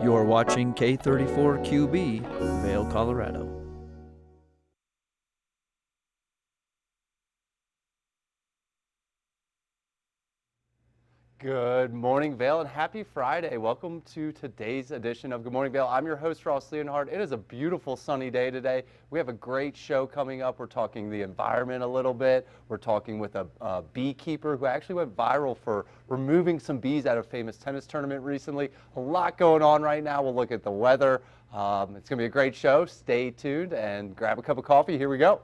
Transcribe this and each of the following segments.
You're watching K34QB, Vail, Colorado. Good morning, Vail, and happy Friday. Welcome to today's edition of Good Morning, Vail. I'm your host, Ross Leonhardt. It is a beautiful sunny day today. We have a great show coming up. We're talking the environment a little bit. We're talking with a beekeeper who actually went viral for removing some bees at a famous tennis tournament recently. A lot going on right now. We'll look at the weather. It's going to be a great show. Stay tuned and grab a cup of coffee. Here we go.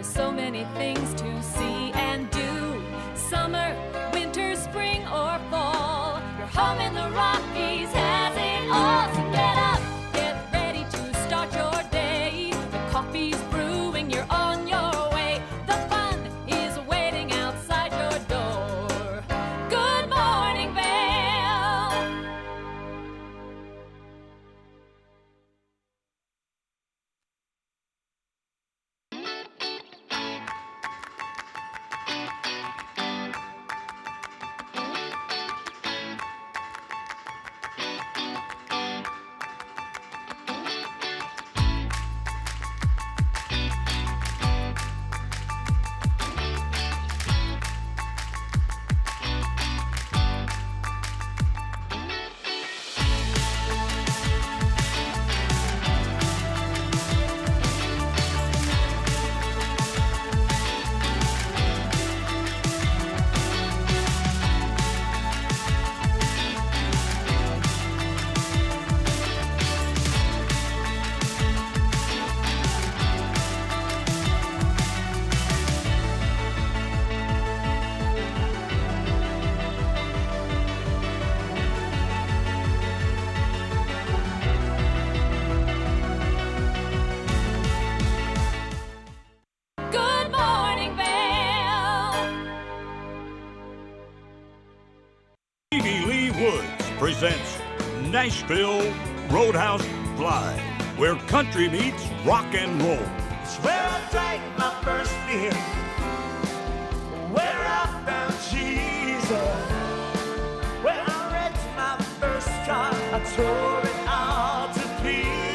So many things to see and do. Summer, winter, spring, or fall. Your home in the Rockies has it all. So get up, get ready to start your day. The coffee's brewing, you're on your way. The fun is waiting outside your door. Good morning, Vail. Good morning, Vail. Stevie Lee Woods presents Nashville Roadhouse Live, where country meets rock and roll. It's where I drank my first beer, where I found Jesus, where I wrecked my first car, I tore it all to pieces.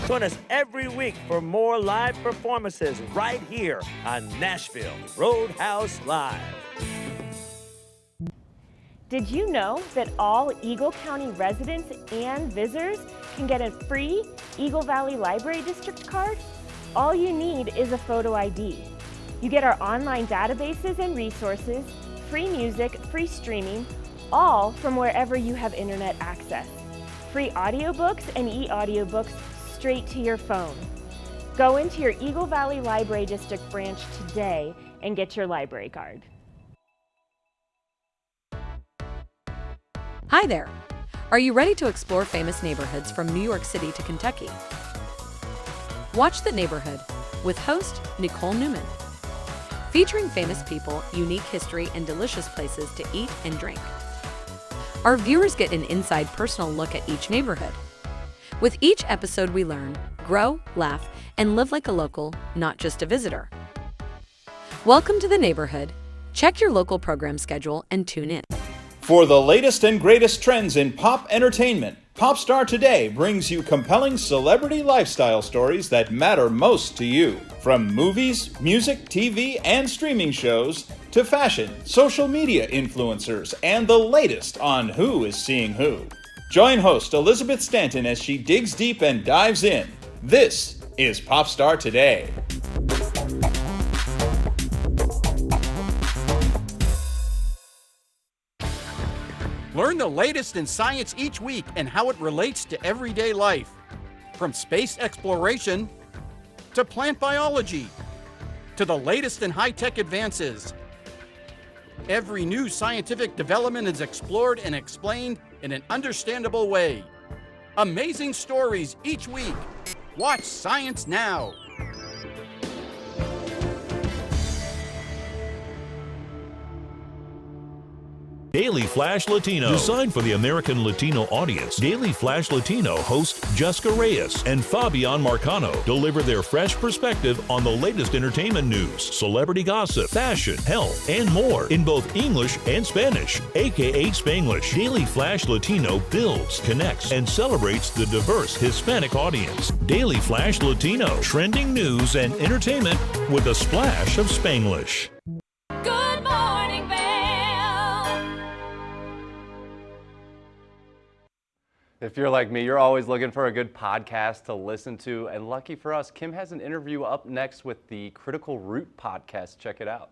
Join us every week for more live performances right here on Nashville Roadhouse Live. Did you know that all Eagle County residents and visitors can get a free Eagle Valley Library District card? All you need is a photo ID. You get our online databases and resources, free music, free streaming, all from wherever you have internet access. Free audiobooks and e-audiobooks straight to your phone. Go into your Eagle Valley Library District branch today and get your library card. Hi there! Are you ready to explore famous neighborhoods from New York City to Kentucky? Watch The Neighborhood with host Nicole Newman. Featuring famous people, unique history, and delicious places to eat and drink. Our viewers get an inside personal look at each neighborhood. With each episode we learn, grow, laugh, and live like a local, not just a visitor. Welcome to The Neighborhood. Check your local program schedule and tune in. For the latest and greatest trends in pop entertainment, Popstar Today brings you compelling celebrity lifestyle stories that matter most to you. From movies, music, TV, and streaming shows, to fashion, social media influencers, and the latest on who is seeing who. Join host Elizabeth Stanton as she digs deep and dives in. This is Popstar Today. Learn the latest in science each week and how it relates to everyday life. From space exploration to plant biology to the latest in high-tech advances. Every new scientific development is explored and explained in an understandable way. Amazing stories each week. Watch Science Now. Daily Flash Latino. Designed for the American Latino audience, Daily Flash Latino hosts Jessica Reyes and Fabian Marcano deliver their fresh perspective on the latest entertainment news, celebrity gossip, fashion, health, and more in both English and Spanish, aka Spanglish. Daily Flash Latino builds, connects, and celebrates the diverse Hispanic audience. Daily Flash Latino, trending news and entertainment with a splash of Spanglish. Good morning, Vail. If you're like me, you're always looking for a good podcast to listen to. And lucky for us, Kim has an interview up next with the Critical Root podcast. Check it out.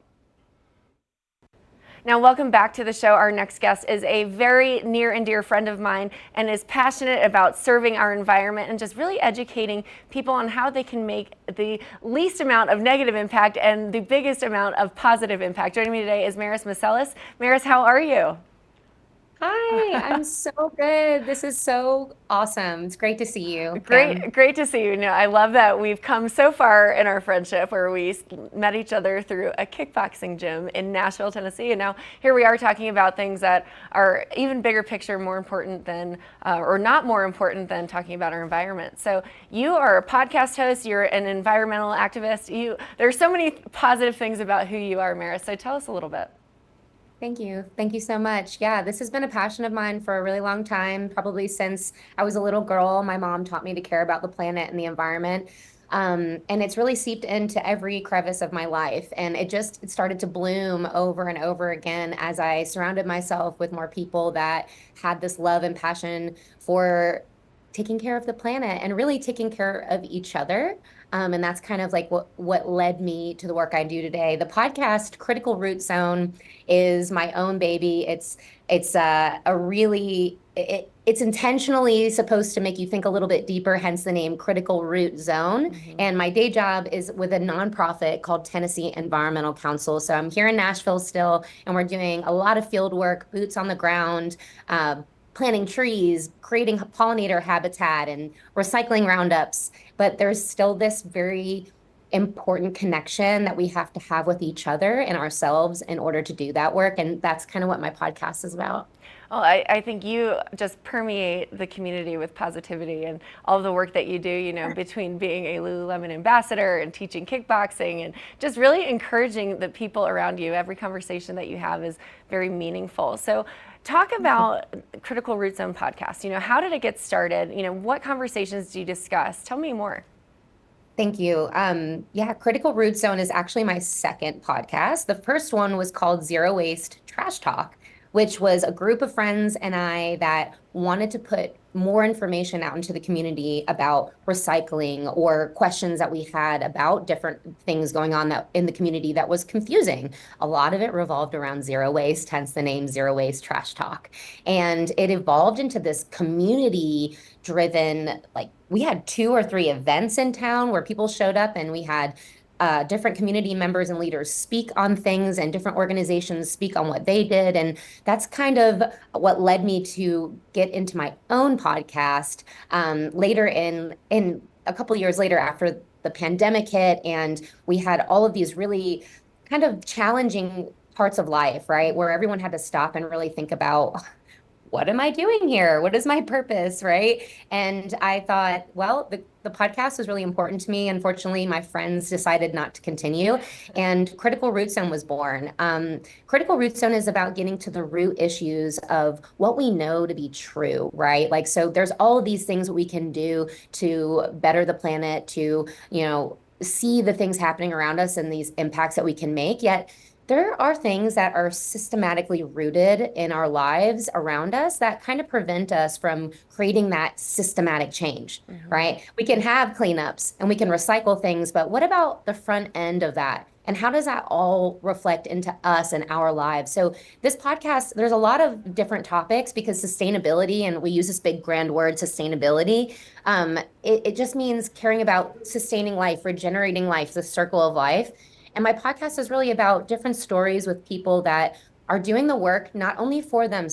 Now, welcome back to the show. Our next guest is a very near and dear friend of mine and is passionate about serving our environment and just really educating people on how they can make the least amount of negative impact and the biggest amount of positive impact. Joining me today is Maris Macelis. Maris, how are you? Hi, I'm so good. This is so awesome. It's great to see you. Kim. Great to see you. No, I love that we've come so far in our friendship where we met each other through a kickboxing gym in Nashville, Tennessee. And now here we are talking about things that are even bigger picture, more important than, or not more important than talking about our environment. So you are a podcast host, you're an environmental activist. There's so many positive things about who you are, Maris. So tell us a little bit. Thank you. Thank you so much. Yeah, this has been a passion of mine for a really long time, probably since I was a little girl. My mom taught me to care about the planet and the environment. And it's really seeped into every crevice of my life. And it started to bloom over and over again as I surrounded myself with more people that had this love and passion for taking care of the planet and really taking care of each other. And that's kind of like what led me to the work I do today. The podcast Critical Root Zone is my own baby. It's intentionally supposed to make you think a little bit deeper, hence the name Critical Root Zone. Mm-hmm. And my day job is with a nonprofit called Tennessee Environmental Council. So I'm here in Nashville still, and we're doing a lot of field work, boots on the ground, planting trees, creating pollinator habitat, and recycling roundups. But there's still this very important connection that we have to have with each other and ourselves in order to do that work. And that's kind of what my podcast is about. Well, I think you just permeate the community with positivity and all of the work that you do, between being a Lululemon ambassador and teaching kickboxing and just really encouraging the people around you. Every conversation that you have is very meaningful. So talk about Critical Root Zone podcast. How did it get started? What conversations do you discuss? Tell me more. Thank you. Critical Root Zone is actually my second podcast. The first one was called Zero Waste Trash Talk, which was a group of friends and I that wanted to put more information out into the community about recycling or questions that we had about different things going on that in the community that was confusing. A lot of it revolved around zero waste, hence the name Zero Waste Trash Talk. And it evolved into this community driven, we had 2 or 3 events in town where people showed up and we had different community members and leaders speak on things and different organizations speak on what they did. And that's kind of what led me to get into my own podcast later in a couple of years later after the pandemic hit. And we had all of these really kind of challenging parts of life, right? Where everyone had to stop and really think about, what am I doing here? What is my purpose, right? And I thought, well, the podcast was really important to me. Unfortunately, my friends decided not to continue, and Critical Root Zone was born. Critical Root Zone is about getting to the root issues of what we know to be true, right? So there's all of these things that we can do to better the planet, to, see the things happening around us and these impacts that we can make, yet there are things that are systematically rooted in our lives around us that kind of prevent us from creating that systematic change, right? We can have cleanups and we can recycle things, but what about the front end of that? And how does that all reflect into us and our lives? So this podcast, there's a lot of different topics because sustainability, and we use this big grand word, sustainability, it just means caring about sustaining life, regenerating life, the circle of life. And my podcast is really about different stories with people that are doing the work, not only for them,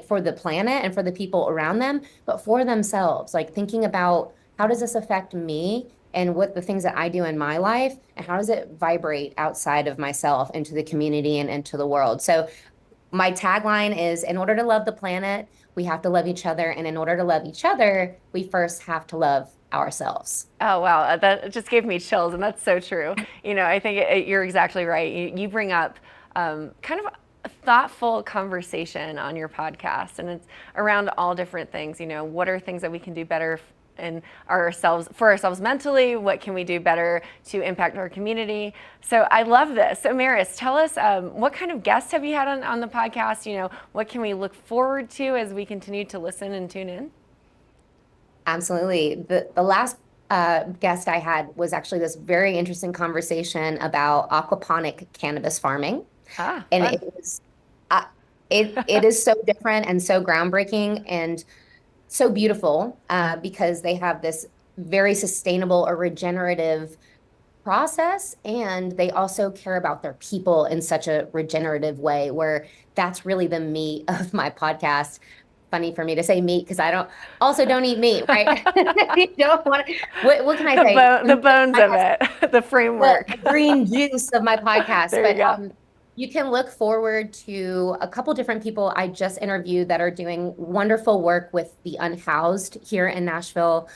for the planet and for the people around them, but for themselves, thinking about how does this affect me and what the things that I do in my life, and how does it vibrate outside of myself into the community and into the world. So my tagline is, in order to love the planet, we have to love each other. And in order to love each other, we first have to love ourselves. Oh, wow. That just gave me chills, and that's so true. I think you're exactly right. You bring up kind of a thoughtful conversation on your podcast, and it's around all different things. What are things that we can do better for ourselves mentally? What can we do better to impact our community? So I love this. So Maris, tell us what kind of guests have you had on the podcast? What can we look forward to as we continue to listen and tune in? Absolutely. The last guest I had was actually this very interesting conversation about aquaponic cannabis farming. And fun. it was it is so different and so groundbreaking and so beautiful because they have this very sustainable or regenerative process, and they also care about their people in such a regenerative way, where that's really the meat of my podcast. Funny for me to say meat because I don't eat meat, right? You don't want what can I say? The bones of it, the framework. The green juice of my podcast. There you go. You can look forward to a couple different people I just interviewed that are doing wonderful work with the unhoused here in Nashville.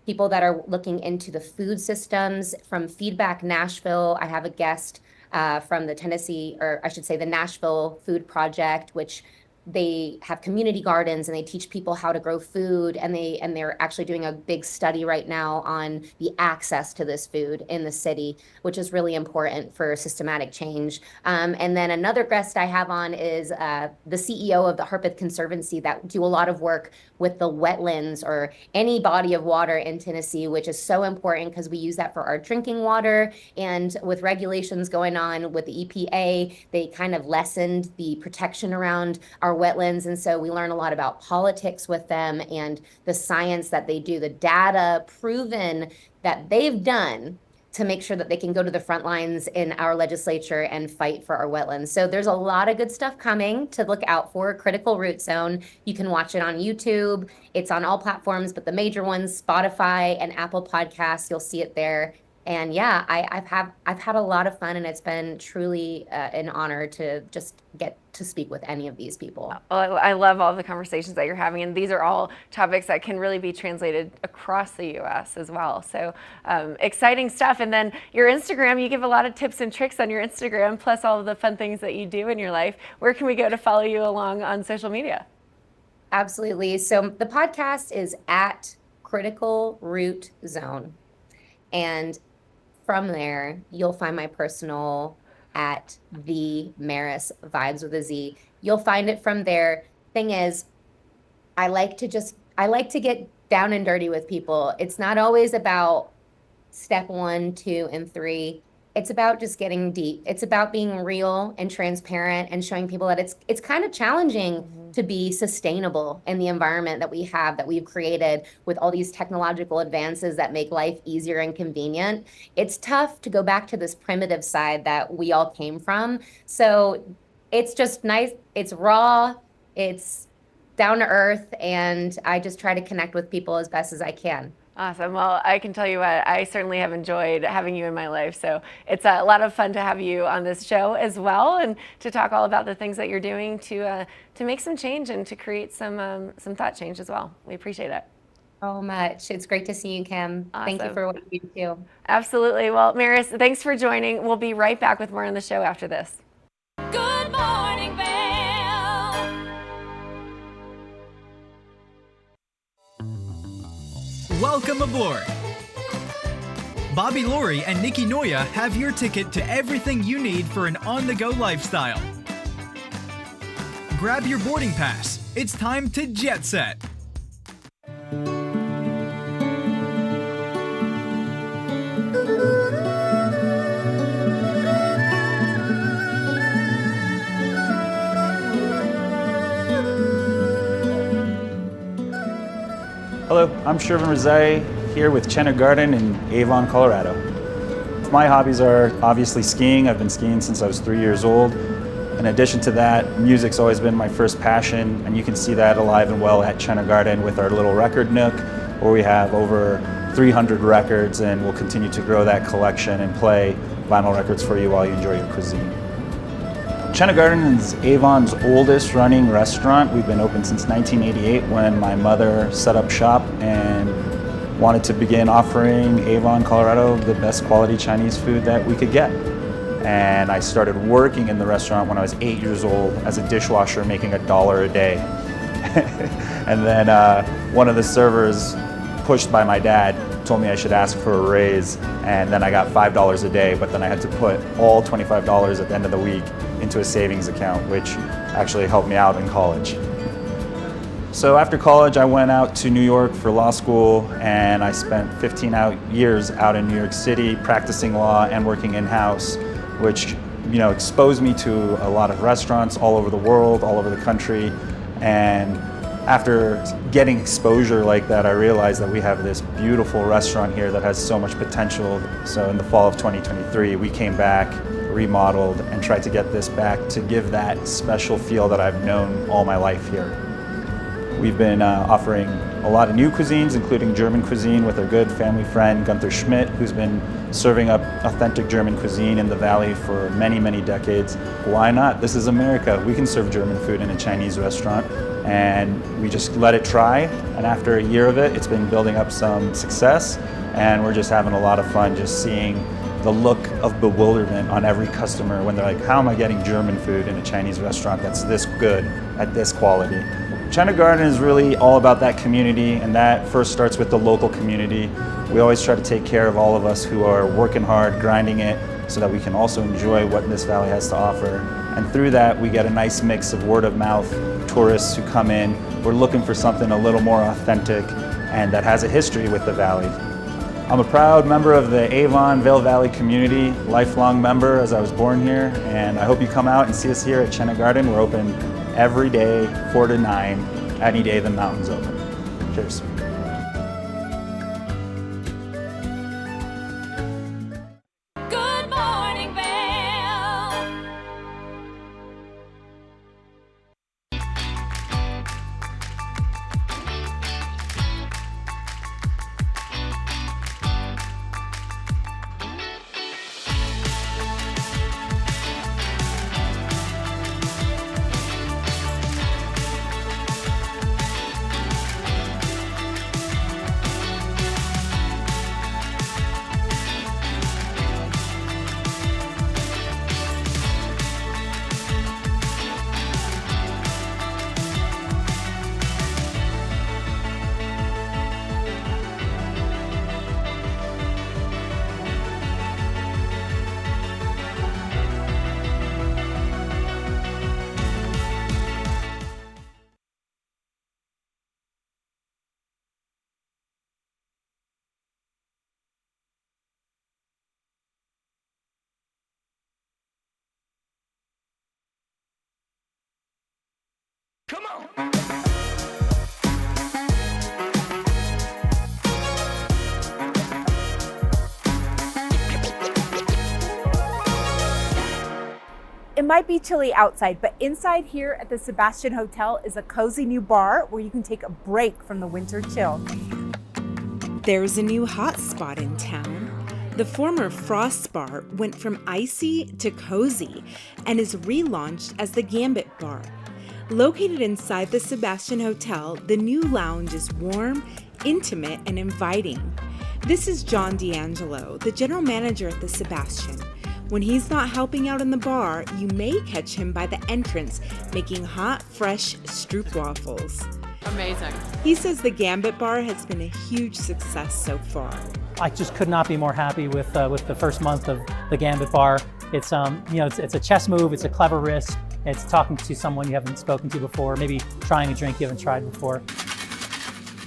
People that are looking into the food systems from Feedback Nashville. I have a guest from the the Nashville Food Project, which they have community gardens and they teach people how to grow food, and they're actually doing a big study right now on the access to this food in the city, which is really important for systematic change. And then another guest I have on is the CEO of the Harpeth Conservancy that do a lot of work with the wetlands or any body of water in Tennessee, which is so important because we use that for our drinking water. And with regulations going on with the EPA, they kind of lessened the protection around our wetlands. And so we learn a lot about politics with them and the science that they do, the data proven that they've done to make sure that they can go to the front lines in our legislature and fight for our wetlands. So there's a lot of good stuff coming to look out for. Critical Root Zone. You can watch it on YouTube. It's on all platforms, but the major ones, Spotify and Apple Podcasts, you'll see it there. And yeah, I've had a lot of fun, and it's been truly an honor to just get to speak with any of these people. Well, I love all the conversations that you're having, and these are all topics that can really be translated across the U.S. as well. So exciting stuff. And then your Instagram, you give a lot of tips and tricks on your Instagram, plus all of the fun things that you do in your life. Where can we go to follow you along on social media? Absolutely. So the podcast is at Critical Root Zone. And from there, you'll find my personal at the Maris Vibes with a Z. You'll find it from there. Thing is, I like to get down and dirty with people. It's not always about step 1, 2, and 3. It's about just getting deep. It's about being real and transparent and showing people that it's kind of challenging to be sustainable in the environment that we've created with all these technological advances that make life easier and convenient. It's tough to go back to this primitive side that we all came from. So it's just nice. It's raw. It's down to earth. And I just try to connect with people as best as I can. Awesome. Well, I can tell you what, I certainly have enjoyed having you in my life. So it's a lot of fun to have you on this show as well, and to talk all about the things that you're doing to make some change and to create some thought change as well. We appreciate it. So much. It's great to see you, Kim. Awesome. Thank you for what you do. Absolutely. Well, Maris, thanks for joining. We'll be right back with more on the show after this. Good morning, Vail. Welcome aboard! Bobby Laurie and Nikki Noya have your ticket to everything you need for an on-the-go lifestyle. Grab your boarding pass. It's time to jet set. Hello, I'm Shervin Razai here with Chenna Garden in Avon, Colorado. My hobbies are obviously skiing. I've been skiing since I was 3 years old. In addition to that, music's always been my first passion, and you can see that alive and well at Chenna Garden with our little record nook, where we have over 300 records, and we'll continue to grow that collection and play vinyl records for you while you enjoy your cuisine. Chena Garden is Avon's oldest running restaurant. We've been open since 1988 when my mother set up shop and wanted to begin offering Avon, Colorado, the best quality Chinese food that we could get. And I started working in the restaurant when I was 8 years old as a dishwasher, making $1 a day. And then one of the servers, pushed by my dad, told me I should ask for a raise, and then I got $5 a day, but then I had to put all $25 at the end of the week into a savings account, which actually helped me out in college. So after college, I went out to New York for law school, and I spent 15 years out in New York City practicing law and working in-house, which exposed me to a lot of restaurants all over the world, all over the country. And after getting exposure like that, I realized that we have this beautiful restaurant here that has so much potential. So in the fall of 2023, we came back, remodeled, and tried to get this back to give that special feel that I've known all my life here. We've been offering a lot of new cuisines, including German cuisine with our good family friend Gunther Schmidt, who's been serving up authentic German cuisine in the Valley for many, many decades. Why not? This is America. We can serve German food in a Chinese restaurant, and we just let it try. And after a year of it, it's been building up some success, and we're just having a lot of fun just seeing the look of bewilderment on every customer when they're like, how am I getting German food in a Chinese restaurant that's this good at this quality? Chena Garden is really all about that community, and that first starts with the local community. We always try to take care of all of us who are working hard, grinding it, so that we can also enjoy what this valley has to offer. And through that, we get a nice mix of word of mouth, tourists who come in. We're looking for something a little more authentic and that has a history with the valley. I'm a proud member of the Avon Vail Valley community, lifelong member as I was born here, and I hope you come out and see us here at Chena Garden. We're open every day, 4 to 9, any day the mountain's open. Cheers. Good morning, Vail. Come on. It might be chilly outside, but inside here at the Sebastian Hotel is a cozy new bar where you can take a break from the winter chill. There's a new hot spot in town. The former Frost Bar went from icy to cozy and is relaunched as the Gambit Bar. Located inside the Sebastian Hotel, the new lounge is warm, intimate, and inviting. This is John D'Angelo, the general manager at the Sebastian. When he's not helping out in the bar, you may catch him by the entrance making hot, fresh stroopwafels. Amazing. He says the Gambit Bar has been a huge success so far. I just could not be more happy with the first month of the Gambit Bar. It's it's a chess move. It's a clever risk. It's talking to someone you haven't spoken to before, maybe trying a drink you haven't tried before.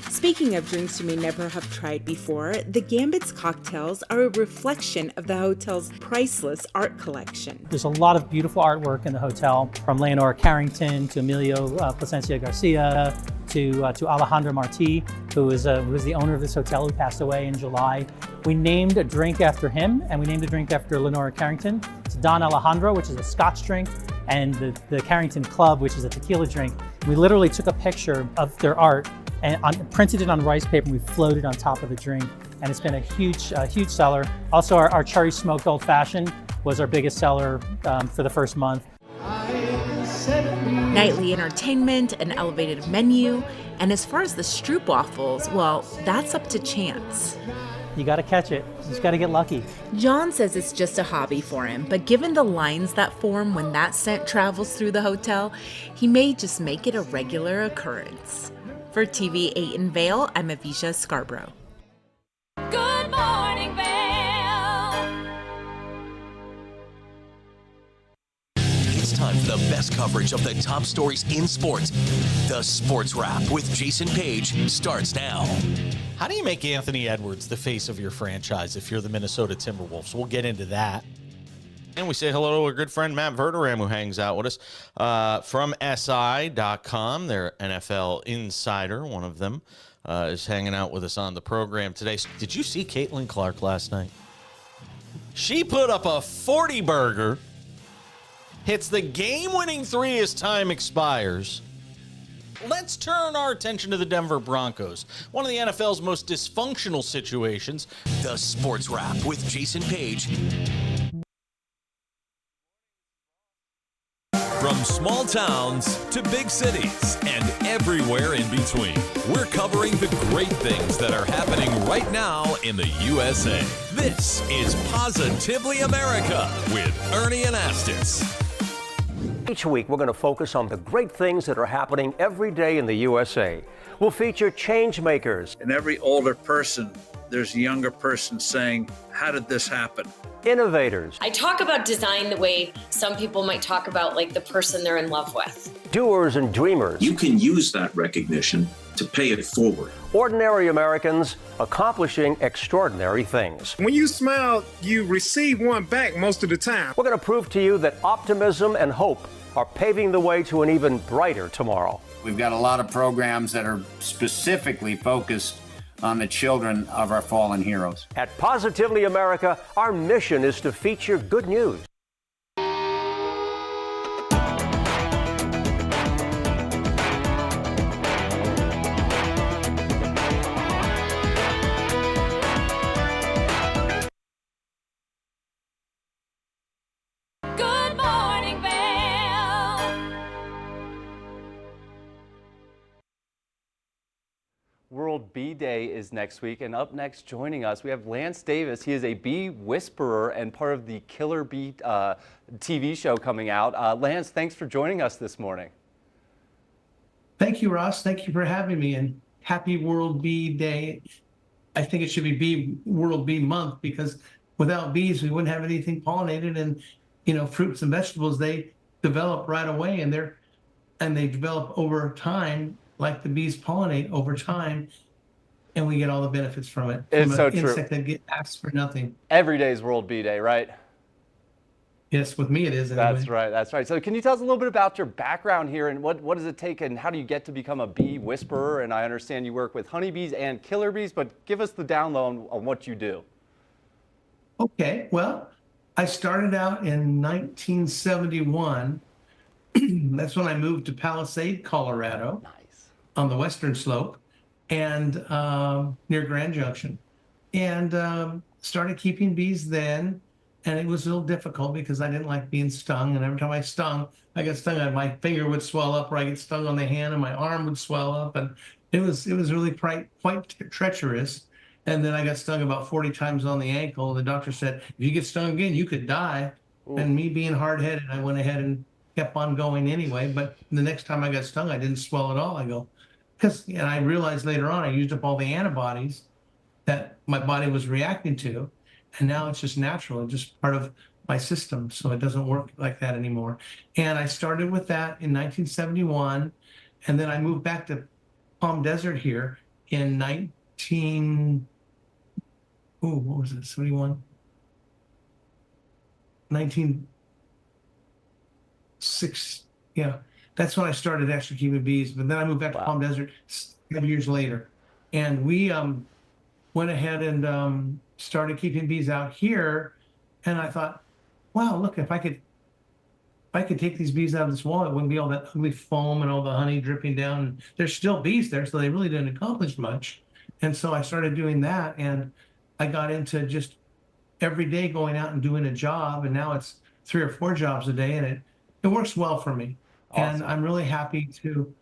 Speaking of drinks you may never have tried before, the Gambit's cocktails are a reflection of the hotel's priceless art collection. There's a lot of beautiful artwork in the hotel, from Leonora Carrington to Emilio Plasencia Garcia to Alejandro Marti, who was the owner of this hotel, who passed away in July. We named a drink after him, and we named a drink after Leonora Carrington. It's Don Alejandro, which is a Scotch drink, and the Carrington Club, which is a tequila drink. We literally took a picture of their art and printed it on rice paper, and we floated on top of the drink. And it's been a huge seller. Also, our cherry smoked old fashioned was our biggest seller for the first month. Nightly entertainment, an elevated menu, and as far as the stroopwafels, well, that's up to chance. You got to catch it. You just got to get lucky. John says it's just a hobby for him, but given the lines that form when that scent travels through the hotel, he may just make it a regular occurrence. For TV 8 in Vail, I'm Avisha Scarborough. Good morning, Vail. It's time for the best coverage of the top stories in sports. The Sports Wrap with Jason Page starts now. How do you make Anthony Edwards the face of your franchise if you're the Minnesota Timberwolves? We'll get into that. And we say hello to our good friend Matt Verderam, who hangs out with us from SI.com. Their NFL insider, one of them, is hanging out with us on the program today. Did you see Caitlin Clark last night? She put up a 40-burger, hits the game-winning three as time expires. Let's turn our attention to the Denver Broncos, one of the NFL's most dysfunctional situations. The Sports Wrap with Jason Page. From small towns to big cities and everywhere in between, we're covering the great things that are happening right now in the USA. This is Positively America with Ernie Anastas. Each week, we're going to focus on the great things that are happening every day in the USA. We'll feature change makers. In every older person, there's a younger person saying, how did this happen? Innovators. I talk about design the way some people might talk about like the person they're in love with. Doers and dreamers. You can use that recognition to pay it forward. Ordinary Americans accomplishing extraordinary things. When you smile, you receive one back most of the time. We're going to prove to you that optimism and hope are paving the way to an even brighter tomorrow. We've got a lot of programs that are specifically focused on the children of our fallen heroes. At Positively America, our mission is to feature good news. Good morning, Vail. World Bee Day is next week, and up next joining us, we have Lance Davis. He is a bee whisperer and part of the Killer Bee TV show coming out. Lance, thanks for joining us this morning. Thank you, Ross. Thank you for having me, and happy World Bee Day. I think it should be World Bee Month, because without bees, we wouldn't have anything pollinated, and fruits and vegetables, they develop right away, and they develop over time, like the bees pollinate over time, and we get all the benefits from it. It's so true. true. Insect that asks for nothing. Every day is World Bee Day, right? Yes, with me it is. Anyway. That's right. That's right. So can you tell us a little bit about your background here, and what does it take, and how do you get to become a bee whisperer? And I understand you work with honeybees and killer bees, but give us the down low on what you do. Okay. Well, I started out in 1971. That's when I moved to Palisade, Colorado. Nice. On the western slope, and near Grand Junction, and started keeping bees then. And it was a little difficult because I didn't like being stung, and every time I got stung, my finger would swell up, or I get stung on the hand, and my arm would swell up, and it was really quite treacherous. And then I got stung about 40 times on the ankle. The doctor said, if you get stung again, you could die. Ooh. And me being hard-headed, I went ahead and kept on going anyway. But the next time I got stung, I didn't swell at all. I go, and I realized later on I used up all the antibodies that my body was reacting to, and now it's just natural and just part of my system, so it doesn't work like that anymore. And I started with that in 1971, and then I moved back to Palm Desert here in 71? 1906, yeah. That's when I started actually keeping bees, but then I moved back to Palm Desert 7 years later. And we went ahead and started keeping bees out here. And I thought, wow, look, if I could take these bees out of this wall, it wouldn't be all that ugly foam and all the honey dripping down. There's still bees there, so they really didn't accomplish much. And so I started doing that, and I got into just every day going out and doing a job, and now it's 3 or 4 jobs a day, and it works well for me. And I'm really happy to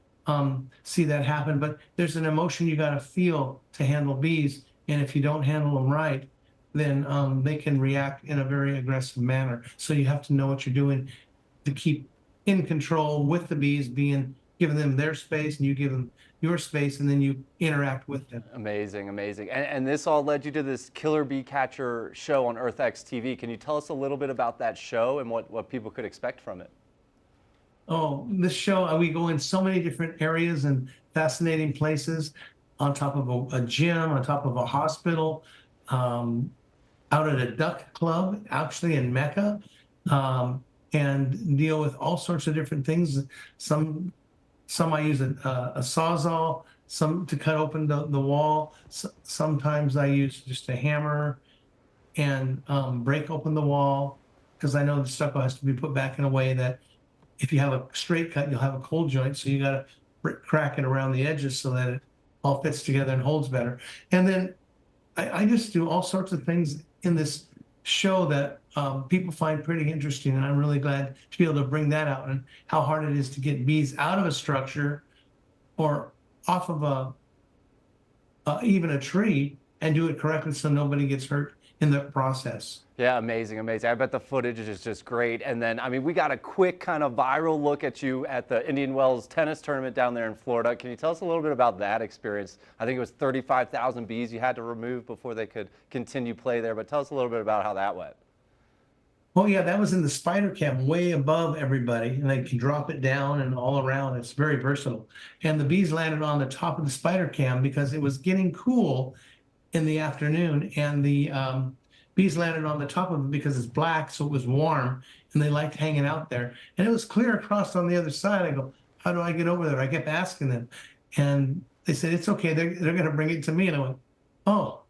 see that happen. But there's an emotion you got to feel to handle bees. And if you don't handle them right, then they can react in a very aggressive manner. So you have to know what you're doing to keep in control with the bees, giving them their space, and you give them your space, and then you interact with them. Amazing, amazing. And this all led you to this Killer Bee Catcher show on EarthX TV. Can you tell us a little bit about that show and what people could expect from it? Oh, this show, we go in so many different areas and fascinating places, on top of a gym, on top of a hospital, out at a duck club, actually in Mecca, and deal with all sorts of different things. Some I use a sawzall, some to cut open the wall. Sometimes I use just a hammer and break open the wall, because I know the stucco has to be put back in a way that if you have a straight cut, you'll have a cold joint. So you got to crack it around the edges so that it all fits together and holds better. And then I just do all sorts of things in this show that people find pretty interesting. And I'm really glad to be able to bring that out, and how hard it is to get bees out of a structure or off of even a tree, and do it correctly so nobody gets hurt in the process. Yeah, amazing, amazing. I bet the footage is just great. And then, I mean, we got a quick kind of viral look at you at the Indian Wells tennis tournament down there in Florida. Can you tell us a little bit about that experience? I think it was 35,000 bees you had to remove before they could continue play there, but tell us a little bit about how that went. Oh yeah, that was in the spider cam, way above everybody, and they can drop it down and all around. It's very versatile. And the bees landed on the top of the spider cam because it was getting cool in the afternoon, and the bees landed on the top of it because it's black, so it was warm, and they liked hanging out there. And it was clear across on the other side. I go, how do I get over there? I kept asking them, and they said, it's okay, they're going to bring it to me. And I went, oh,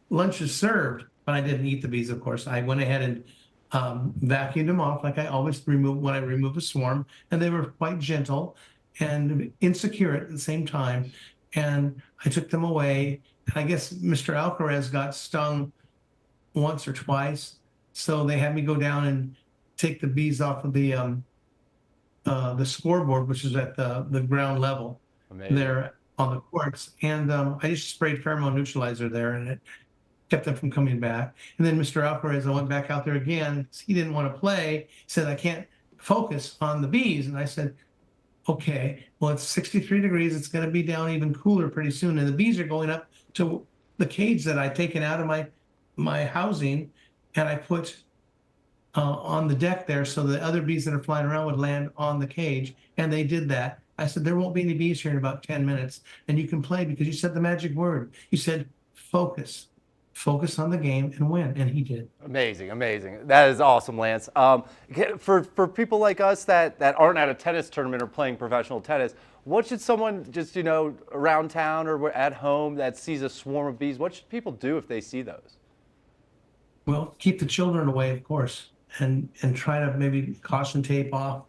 lunch is served. But I didn't eat the bees, of course. I went ahead and vacuumed them off like I always remove when I remove a swarm, and they were quite gentle and insecure at the same time. And I took them away. And I guess Mr. Alcaraz got stung once or twice, so they had me go down and take the bees off of the scoreboard, which is at the ground level. Amazing. There on the courts. And I just sprayed pheromone neutralizer there, and it kept them from coming back. And then Mr. Alcaraz, I went back out there again. He didn't want to play. He said, I can't focus on the bees. And I said, okay, well, it's 63 degrees. It's going to be down even cooler pretty soon. And the bees are going up to the cage that I'd taken out of my housing, and I put on the deck there so the other bees that are flying around would land on the cage. And they did that. I said, there won't be any bees here in about 10 minutes. And you can play because you said the magic word. You said, focus. Focus on the game and win, and he did. Amazing, amazing. That is awesome, Lance. For people like us that aren't at a tennis tournament or playing professional tennis, what should someone just, around town or at home that sees a swarm of bees, what should people do if they see those? Well, keep the children away, of course, and try to maybe caution tape off.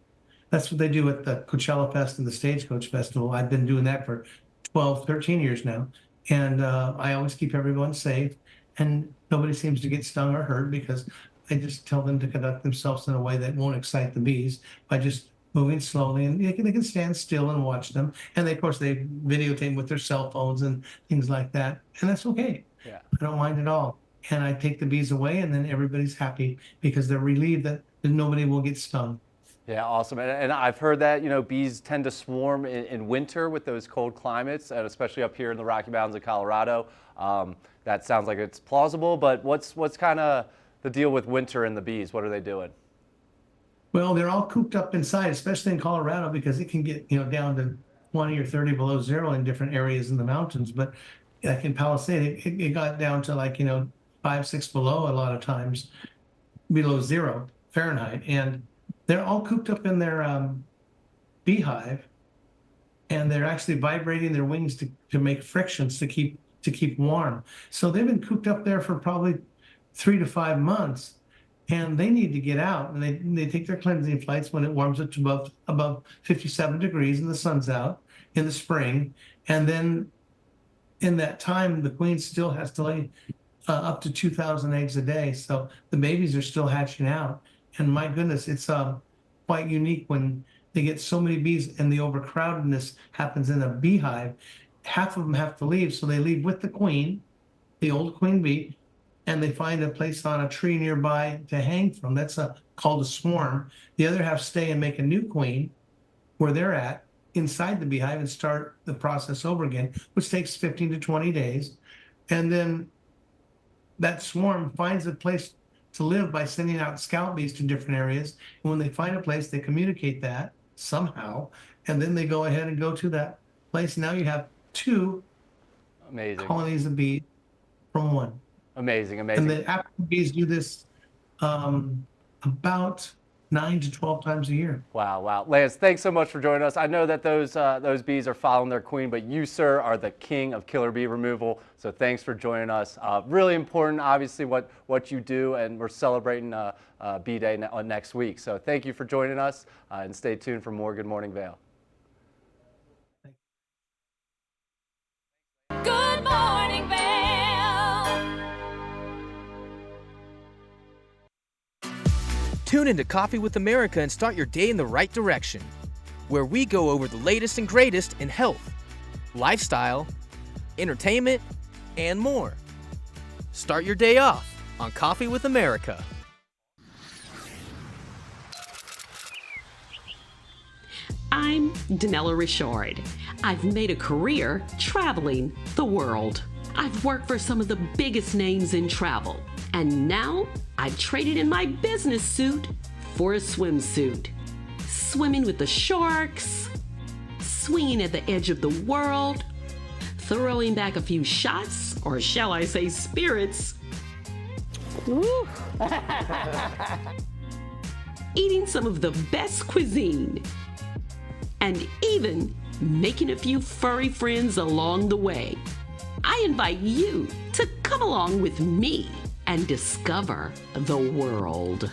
That's what they do at the Coachella Fest and the Stagecoach Festival. I've been doing that for 12, 13 years now, and I always keep everyone safe. And nobody seems to get stung or hurt because I just tell them to conduct themselves in a way that won't excite the bees by just moving slowly. And they can stand still and watch them. And they, of course, they videotape with their cell phones and things like that. And that's okay. Yeah. I don't mind at all. And I take the bees away, and then everybody's happy because they're relieved that nobody will get stung. Yeah, awesome. And I've heard that, bees tend to swarm in winter with those cold climates, and especially up here in the Rocky Mountains of Colorado. That sounds like it's plausible, but what's kind of the deal with winter and the bees? What are they doing? Well, they're all cooped up inside, especially in Colorado, because it can get, down to 20 or 30 below zero in different areas in the mountains. But like in Palisade, it got down to 5, 6 below a lot of times, below 0 Fahrenheit. And they're all cooped up in their beehive, and they're actually vibrating their wings to make frictions to keep warm. So they've been cooped up there for probably 3 to 5 months, and they need to get out. And they take their cleansing flights when it warms up to above 57 degrees and the sun's out in the spring. And then in that time, the queen still has to lay up to 2,000 eggs a day. So the babies are still hatching out. And my goodness, it's quite unique when they get so many bees and the overcrowdedness happens in a beehive. Half of them have to leave, so they leave with the queen, the old queen bee, and they find a place on a tree nearby to hang from. That's called a swarm. The other half stay and make a new queen where they're at inside the beehive and start the process over again, which takes 15 to 20 days. And then that swarm finds a place to live by sending out scout bees to different areas. And when they find a place, they communicate that somehow, and then they go ahead and go to that place. Now you have two colonies of bees from one. Amazing. And the African bees do this about 9 to 12 times a year. Wow. Lance, thanks so much for joining us. I know that those bees are following their queen, but you, sir, are the king of killer bee removal. So thanks for joining us. Really important, obviously, what you do, and we're celebrating Bee Day next week. So thank you for joining us, and stay tuned for more Good Morning Vail. Good morning, Vail. Tune into Coffee with America and start your day in the right direction, where we go over the latest and greatest in health, lifestyle, entertainment, and more. Start your day off on Coffee with America. I'm Danella Richard. I've made a career traveling the world. I've worked for some of the biggest names in travel, and now I've traded in my business suit for a swimsuit. Swimming with the sharks, swinging at the edge of the world, throwing back a few shots, or shall I say spirits. Woo. Eating some of the best cuisine, and even making a few furry friends along the way. I invite you to come along with me and discover the world.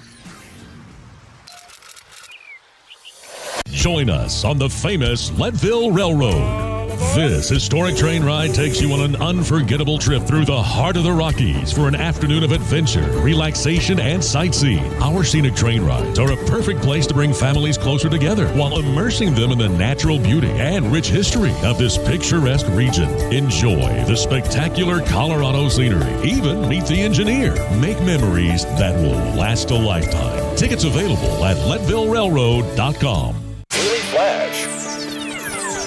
Join us on the famous Leadville Railroad. This historic train ride takes you on an unforgettable trip through the heart of the Rockies for an afternoon of adventure, relaxation, and sightseeing. Our scenic train rides are a perfect place to bring families closer together while immersing them in the natural beauty and rich history of this picturesque region. Enjoy the spectacular Colorado scenery. Even meet the engineer. Make memories that will last a lifetime. Tickets available at LeadvilleRailroad.com. Daily Flash.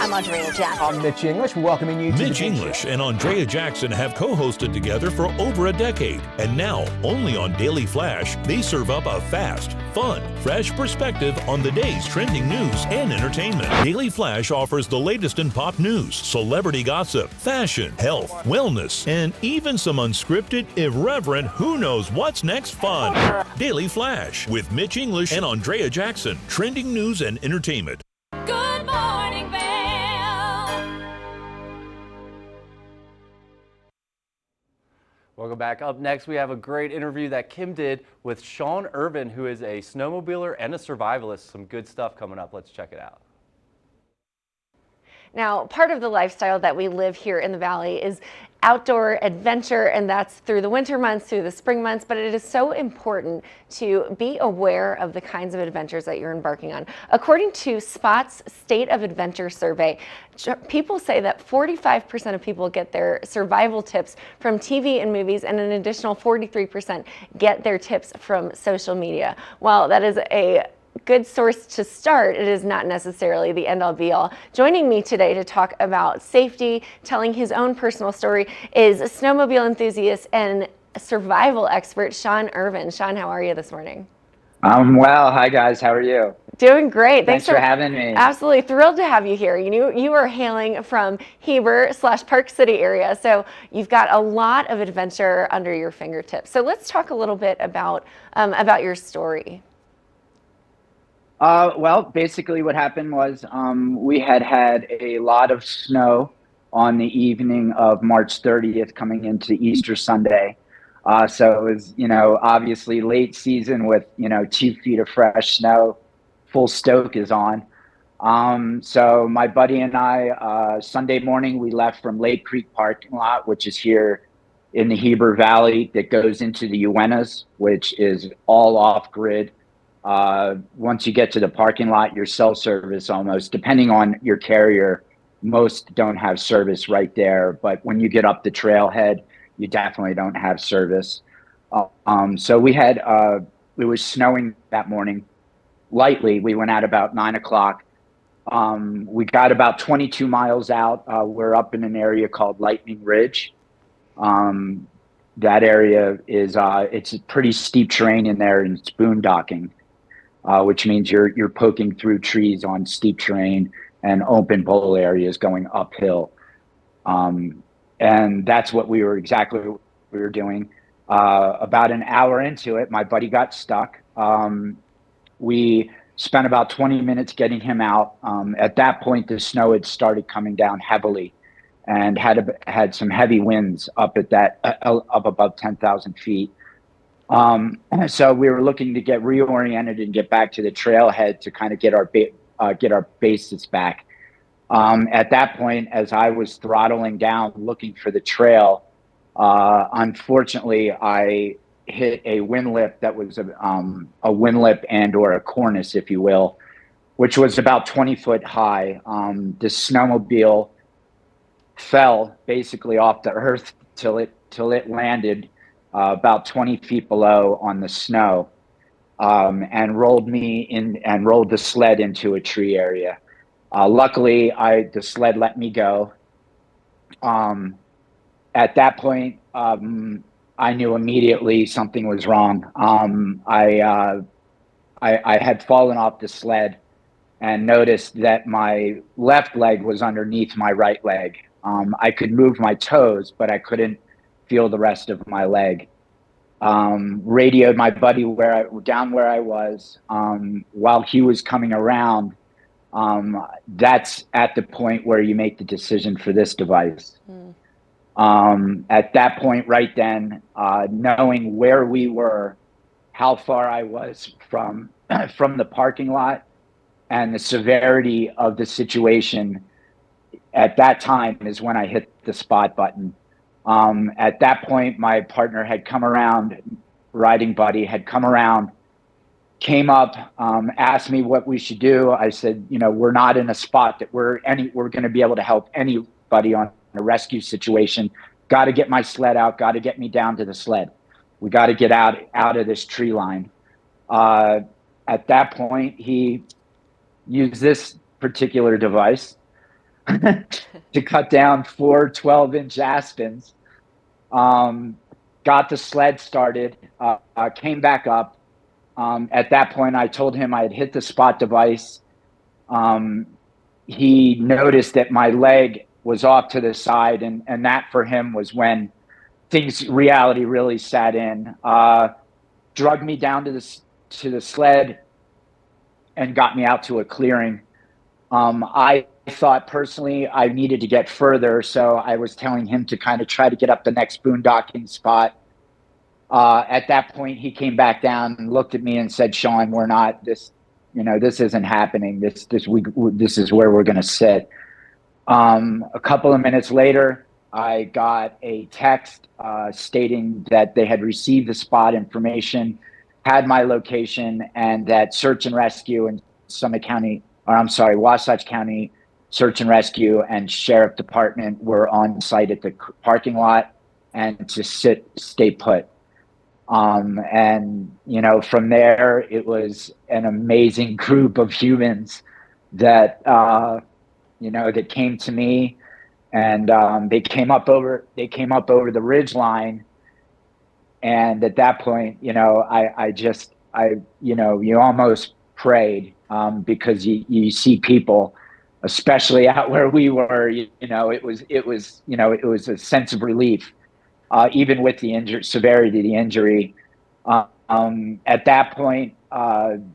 I'm Andrea Jackson. I'm Mitch English, welcoming you to Mitch English and Andrea Jackson have co-hosted together for over a decade. And now, only on Daily Flash, they serve up a fast, fun, fresh perspective on the day's trending news and entertainment. Daily Flash offers the latest in pop news, celebrity gossip, fashion, health, wellness, and even some unscripted, irreverent, who knows what's next fun. Daily Flash with Mitch English and Andrea Jackson. Trending news and entertainment. Good morning, Vail. Welcome back. Up next, we have a great interview that Kim did with Sean Irvin, who is a snowmobiler and a survivalist. Some good stuff coming up. Let's check it out. Now, part of the lifestyle that we live here in the Valley is outdoor adventure, and that's through the winter months, through the spring months, but it is so important to be aware of the kinds of adventures that you're embarking on. According to Spot's State of Adventure survey, people say that 45% of people get their survival tips from TV and movies, and an additional 43% get their tips from social media. While that is a good source to start, it is not necessarily the end-all be-all. Joining me today to talk about safety, telling his own personal story, is snowmobile enthusiast and survival expert Sean Irvin. Sean, how are you this morning? I'm well. Hi guys, how are you? Doing great. Thanks for having me. Absolutely thrilled to have you here. You are hailing from Heber/Park City area, so you've got a lot of adventure under your fingertips. So let's talk a little bit about your story. Well, basically what happened was we had a lot of snow on the evening of March 30th coming into Easter Sunday. So it was, obviously late season with, 2 feet of fresh snow. Full stoke is on. So my buddy and I, Sunday morning, we left from Lake Creek parking lot, which is here in the Heber Valley that goes into the Uintas, which is all off grid. Once you get to the parking lot, your cell service almost, depending on your carrier, most don't have service right there. But when you get up the trailhead, you definitely don't have service. So we had, it was snowing that morning, lightly. We went out about 9 o'clock. We got about 22 miles out. We're up in an area called Lightning Ridge. That area is, it's a pretty steep terrain in there, and it's boondocking, which means you're poking through trees on steep terrain and open bowl areas going uphill. And that's what exactly what we were doing. About an hour into it, my buddy got stuck. We spent about 20 minutes getting him out. At that point, the snow had started coming down heavily and had some heavy winds up above 10,000 feet. So we were looking to get reoriented and get back to the trailhead to kind of get our bases back. At that point, as I was throttling down, looking for the trail, unfortunately, I hit a wind lip that was a wind lip and or a cornice, if you will, which was about 20 foot high. The snowmobile fell basically off the earth till it landed about 20 feet below on the snow, and rolled the sled into a tree area. Luckily, the sled let me go. At that point, I knew immediately something was wrong. I had fallen off the sled and noticed that my left leg was underneath my right leg. I could move my toes, but I couldn't feel the rest of my leg. Radioed my buddy down where I was. While he was coming around, that's at the point where you make the decision for this device. At that point, right then, knowing where we were, how far I was from the parking lot, and the severity of the situation, at that time is when I hit the spot button. At that point, my partner had come around, riding buddy had come around, came up, asked me what we should do. I said, we're not in a spot that we're going to be able to help anybody on a rescue situation. Got to get my sled out, got to get me down to the sled. We got to get out of this tree line. At that point, he used this particular device to cut down 4 12-inch aspens. Got the sled started, came back up. At that point, I told him I had hit the spot device. He noticed that my leg was off to the side, and that for him was when reality really sat in. Drugged me down to the sled and got me out to a clearing. I thought personally I needed to get further, so I was telling him to kind of try to get up the next boondocking spot. At that point, he came back down and looked at me and said, "Sean, we're not this. This isn't happening. This is where we're going to sit." A couple of minutes later, I got a text stating that they had received the spot information, had my location, and that search and rescue in Wasatch County Search and Rescue and Sheriff Department were on site at the parking lot and to stay put. And from there, it was an amazing group of humans that that came to me, and they came up over the ridge line. And at that point, you almost prayed, because you see people, especially out where we were, it was a sense of relief, even with the severity of the injury. At that point,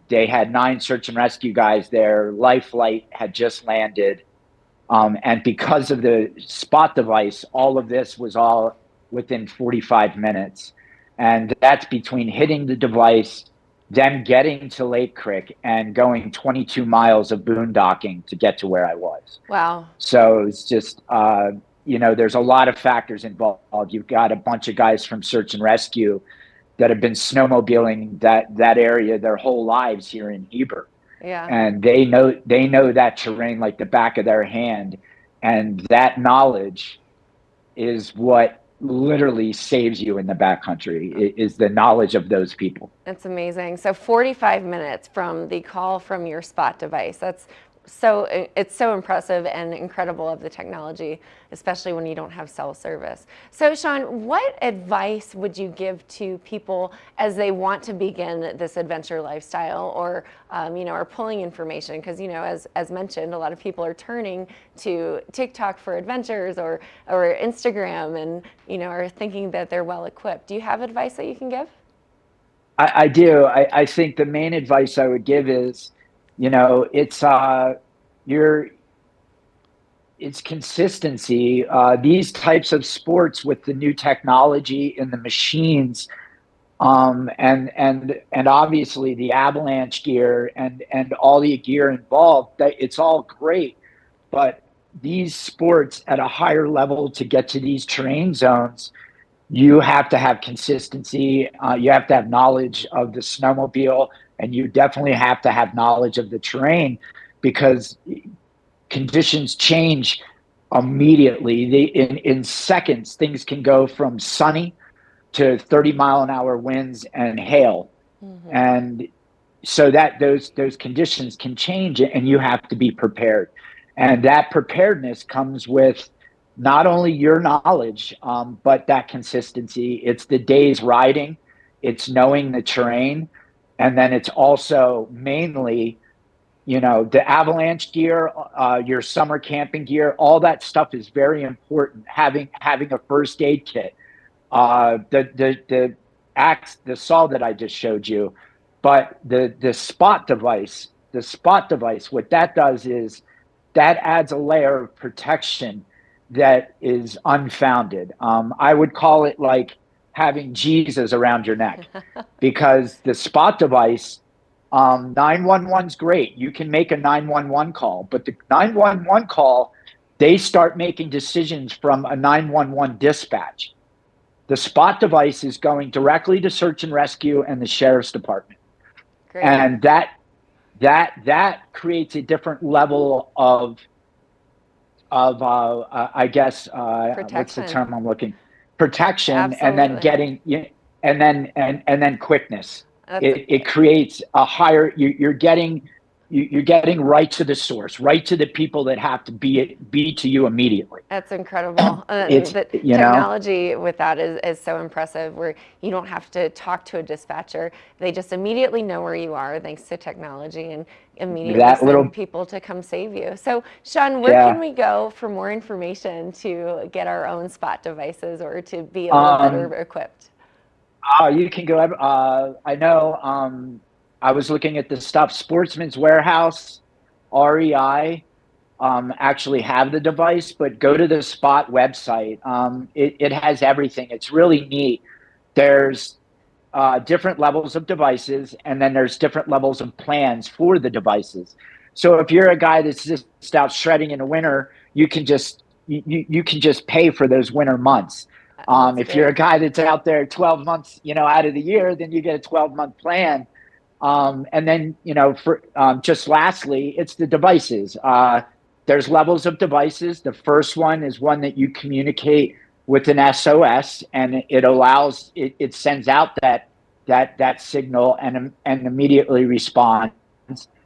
they had 9 search and rescue guys there. Life Flight had just landed. And because of the spot device, all of this was all within 45 minutes. And that's between hitting the device, them getting to Lake Creek, and going 22 miles of boondocking to get to where I was. Wow. So it's just, there's a lot of factors involved. You've got a bunch of guys from Search and Rescue that have been snowmobiling that area their whole lives here in Heber. Yeah. And they know that terrain like the back of their hand. And that knowledge is what literally saves you in the backcountry, is the knowledge of those people. That's amazing. So 45 minutes from the call from your Spot device. It's so impressive and incredible of the technology, especially when you don't have cell service. So Sean, what advice would you give to people as they want to begin this adventure lifestyle, or are pulling information? Because as mentioned, a lot of people are turning to TikTok for adventures or Instagram, and are thinking that they're well equipped. Do you have advice that you can give? I do. I think the main advice I would give is, it's consistency. These types of sports with the new technology and the machines, and obviously the avalanche gear and all the gear involved, it's all great. But these sports at a higher level, to get to these terrain zones, you have to have consistency. You have to have knowledge of the snowmobile, and you definitely have to have knowledge of the terrain, because conditions change immediately. In seconds, things can go from sunny to 30-mile-an-hour winds and hail. Mm-hmm. And so that those conditions can change, and you have to be prepared. And that preparedness comes with not only your knowledge, but that consistency. It's the day's riding, it's knowing the terrain, and then it's also mainly, the avalanche gear, your summer camping gear. All that stuff is very important. Having a first aid kit, the saw that I just showed you, but the Spot device, what that does is that adds a layer of protection that is unfounded. I would call it like having Jesus around your neck, because the Spot device, 911's great. You can make a 911 call, but the 911 call, they start making decisions from a 911 dispatch. The Spot device is going directly to search and rescue and the sheriff's department. Great. And that creates a different level of I guess what's the term I'm looking? Protection. Absolutely. And then getting and then quickness. It creates a higher. You're getting right to the source, right to the people that have to be to you immediately. That's incredible. The technology with that is so impressive, where you don't have to talk to a dispatcher. They just immediately know where you are thanks to technology, and immediately send people to come save you. So Sean, where can we go for more information to get our own Spot devices, or to be a little better equipped? You can go. I know. I was looking at the stuff. Sportsman's Warehouse, REI, actually have the device, but go to the Spot website. It has everything. It's really neat. There's different levels of devices, and then there's different levels of plans for the devices. So if you're a guy that's just out shredding in the winter, you can just pay for those winter months. If you're a guy that's out there 12 months, out of the year, then you get a 12-month plan. And then, for just lastly, it's the devices. There's levels of devices. The first one is one that you communicate with an SOS, and it sends out that signal and immediately responds.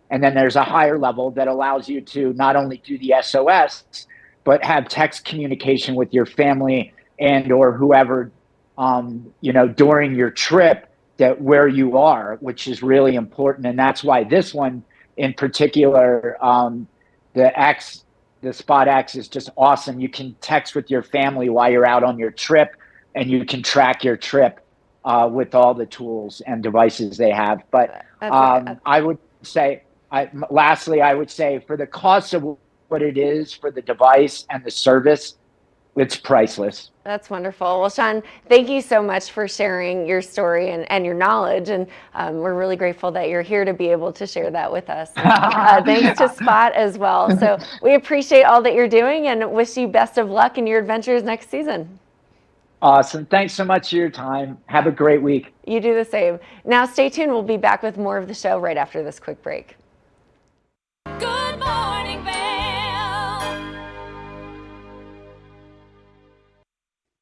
And then there's a higher level that allows you to not only do the SOS, but have text communication with your family and or whoever, during your trip, that where you are, which is really important. And that's why this one in particular, the Spot X is just awesome. You can text with your family while you're out on your trip, and you can track your trip with all the tools and devices they have. But I would say, lastly, I would say for the cost of what it is for the device and the service, it's priceless. That's wonderful. Well, Sean, thank you so much for sharing your story and your knowledge. And we're really grateful that you're here to be able to share that with us. Thanks to Spot as well. So we appreciate all that you're doing and wish you best of luck in your adventures next season. Awesome. Thanks so much for your time. Have a great week. You do the same. Now stay tuned. We'll be back with more of the show right after this quick break. Good morning, Vail.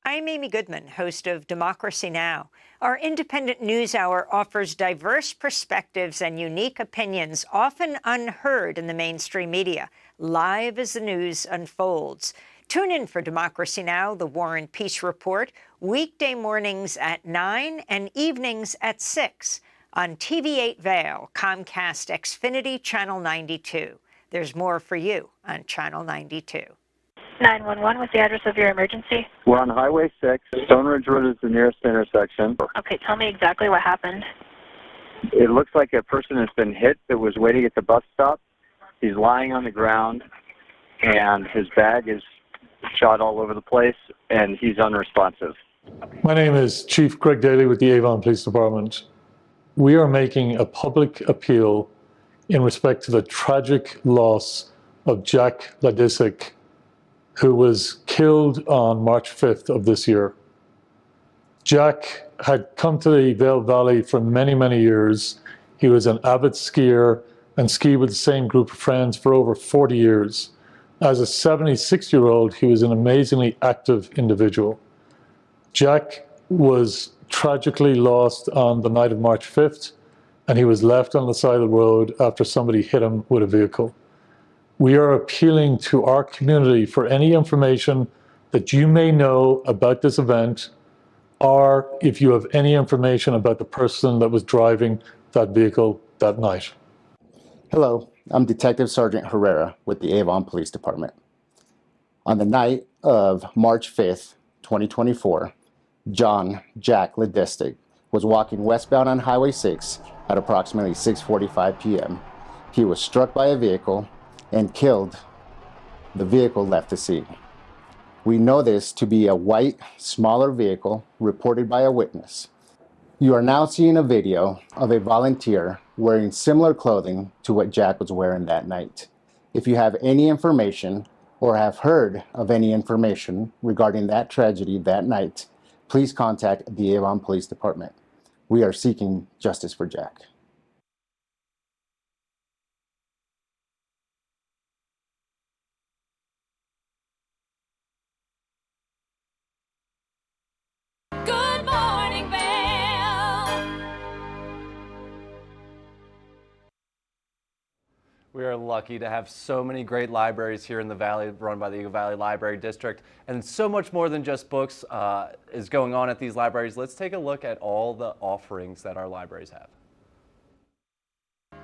I'm Amy Goodman, host of Democracy Now! Our independent news hour offers diverse perspectives and unique opinions, often unheard in the mainstream media, live as the news unfolds. Tune in for Democracy Now!, the War and Peace Report, weekday mornings at 9 and evenings at 6 on TV8 Vail, Comcast Xfinity Channel 92. There's more for you on Channel 92. 911, what's the address of your emergency? We're on Highway 6. Stone Ridge Road is the nearest intersection. Okay, tell me exactly what happened. It looks like a person has been hit that was waiting at the bus stop. He's lying on the ground, and his bag is shot all over the place, and he's unresponsive. My name is Chief Greg Daly with the Avon Police Department. We are making a public appeal in respect to the tragic loss of Jack Ladisic, who was killed on March 5th of this year. Jack had come to the Vail Valley for many, many years. He was an avid skier and skied with the same group of friends for over 40 years. As a 76-year-old, he was an amazingly active individual. Jack was tragically lost on the night of March 5th, and he was left on the side of the road after somebody hit him with a vehicle. We are appealing to our community for any information that you may know about this event, or if you have any information about the person that was driving that vehicle that night. Hello, I'm Detective Sergeant Herrera with the Avon Police Department. On the night of March 5th, 2024, Jack Ladistic was walking westbound on Highway 6 at approximately 6:45 p.m. He was struck by a vehicle and killed. The vehicle left the scene. We know this to be a white, smaller vehicle reported by a witness. You are now seeing a video of a volunteer wearing similar clothing to what Jack was wearing that night. If you have any information or have heard of any information regarding that tragedy that night, please contact the Avon Police Department. We are seeking justice for Jack. Good morning, Vail. We are lucky to have so many great libraries here in the Valley, run by the Eagle Valley Library District, and so much more than just books is going on at these libraries. Let's take a look at all the offerings that our libraries have.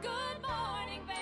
Good morning, Vail.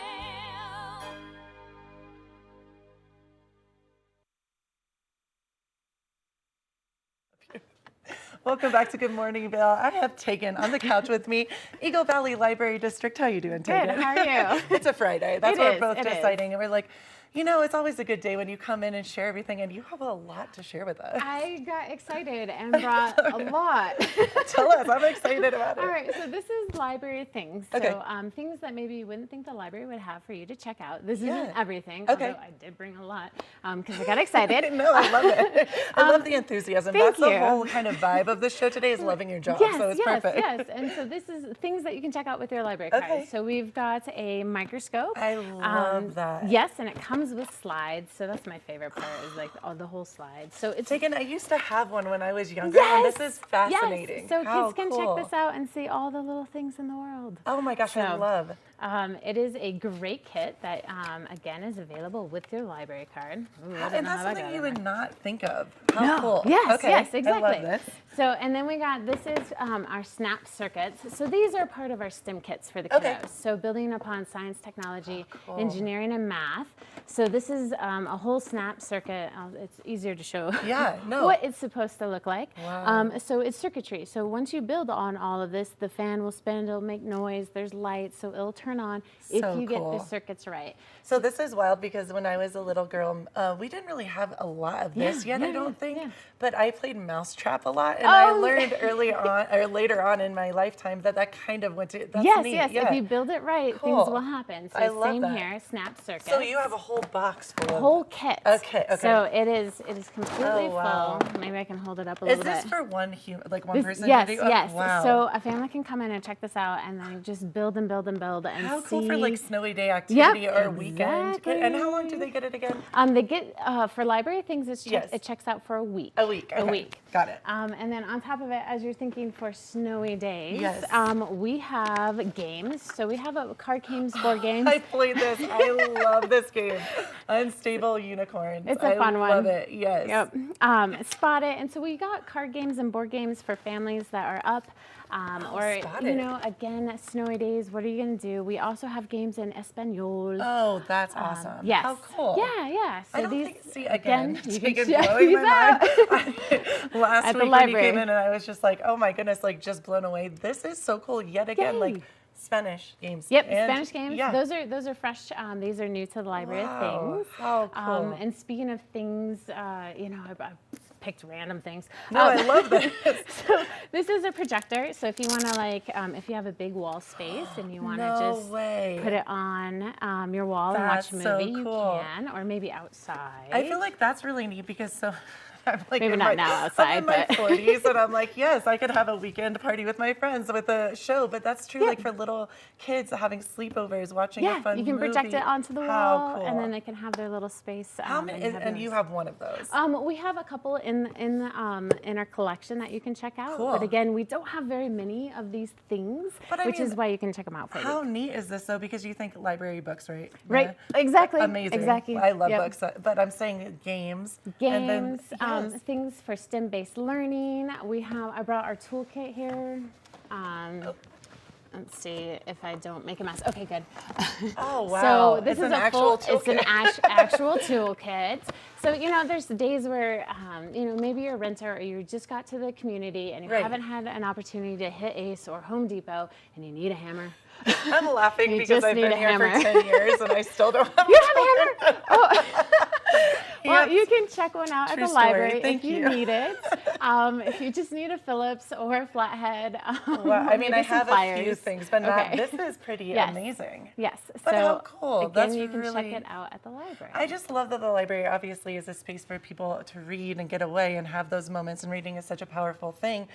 Welcome back to Good Morning, Vail. I have Tegan on the couch with me, Eagle Valley Library District. How are you doing, Tegan? Good, how are you? It's a Friday. That's It what is, we're both it is. deciding. And we're like, you know, it's always a good day when you come in and share everything, and you have a lot to share with us. I got excited and brought a lot. Tell us, I'm excited about it. All right, so this is library things. Okay. So things that maybe you wouldn't think the library would have for you to check out. This Yeah. isn't everything, Okay. although I did bring a lot because I got excited. No, I love it. I love the enthusiasm. Thank That's the you. whole kind of vibe of the show today is loving your job, Yes, so it's yes, perfect. yes. And so this is things that you can check out with your library card. Okay. So we've got a microscope. I love that. Yes, and it comes with slides. So that's my favorite part is like the whole slide. So it's Tegan, I used to have one when I was younger, and this is fascinating. Yes. So How kids can cool. check this out and see all the little things in the world. Oh my gosh, I love. It is a great kit that, again, is available with your library card. Ooh, I don't And know that's how I something got you it. would not think of. How No. cool. Yes, Okay. yes, exactly. I love this. So, and then we got, this is our SNAP circuits. So these are part of our STEM kits for the kiddos. Okay. So building upon science, technology, cool. engineering, and math. So this is a whole SNAP circuit. It's easier to show Yeah, no. what it's supposed to look like. Wow. So it's circuitry. So once you build on all of this, the fan will spin, it'll make noise, there's lights, so it'll turn on if So you get cool. the circuits right. So this is wild because when I was a little girl, we didn't really have a lot of this Yeah, yet, I yeah, don't think. yeah. But I played Mousetrap a lot, and I Oh. learned early on, or later on in my lifetime, that kind of went to. That's yes, neat. yes. Yeah. If you build it right, Cool. things will happen. So I love same that. here, SNAP circuits. So you have a whole whole box full of... Whole kit. Okay. So it is completely wow. full. Maybe I can hold it up a little bit. Is this for one one person? Yes, to do? yes. Oh, wow. So a family can come in and check this out and then just build and build and build and How see. cool for like snowy day activity Yep, or weekend. exactly. And how long do they get it again? They get, for library things, it checks out for a week. A week, okay. A week. Got it. And then on top of it, as you're thinking for snowy days, Yes. we have games. So we have card games, board games. I played this. I love this game. Unstable Unicorns. It's a fun one. I love it, yes. Yep. Spot It. And so we got card games and board games for families that are up. Or, Spot you It. know, again, snowy days, what are you going to do? We also have games in Espanol. Oh, that's awesome. Yes. How cool. Yeah. So I don't these, think, see, again, you taken can check blowing these my out. mind. Last At the week when you library. came in and I was just like, oh my goodness, like just blown away. This is so cool. Yet again, Yay. like Spanish games. Yep, And- Spanish games. Yeah. Those are fresh. These are new to the library of things. How cool. And speaking of things, you know, I picked random things. No, I love this. So this is a projector. So if you want to if you have a big wall space and you want to No just way. put it on your wall That's and watch so a movie, cool. you can, or maybe outside. I feel like that's really neat because I'm like Maybe in not my, now outside, I'm in my but 40s and I'm like, yes, I could have a weekend party with my friends with a show, but that's true like for little kids having sleepovers, watching a fun you can project movie. it onto the How wall, cool. and then they can have their little space. How many? And you have one of those. We have a couple in our collection that you can check out. Cool. But again, we don't have very many of these things, But I which mean, is why you can check them out for a How week. neat is this though? Because you think library books, right? Right, exactly. Amazing. Exactly. I love Yep. books, but I'm saying games. Games, And then, yes. things for STEM-based learning. I brought our toolkit here. Let's see if I don't make a mess. Okay, good. Oh, wow. So this It's is an a actual full, it's an toolkit. actual toolkit. So, you know, there's days where, you know, maybe you're a renter or you just got to the community and you Right. haven't had an opportunity to hit Ace or Home Depot and you need a hammer. I'm laughing You because just I've need been a here hammer. for 10 years and I still don't have You have a hammer? Oh. Well, Yes. you can check one out True at the story. library Thank if you need it. If you just need a Phillips or a flathead. Well, I mean, I maybe some have pliers. a few things, but not, Okay. this is pretty Yes. amazing. Yes. But so how cool. Again, That's you can check really- it out at the library. I just love that the library obviously is a space for people to read and get away and have those moments, and reading is such a powerful thing.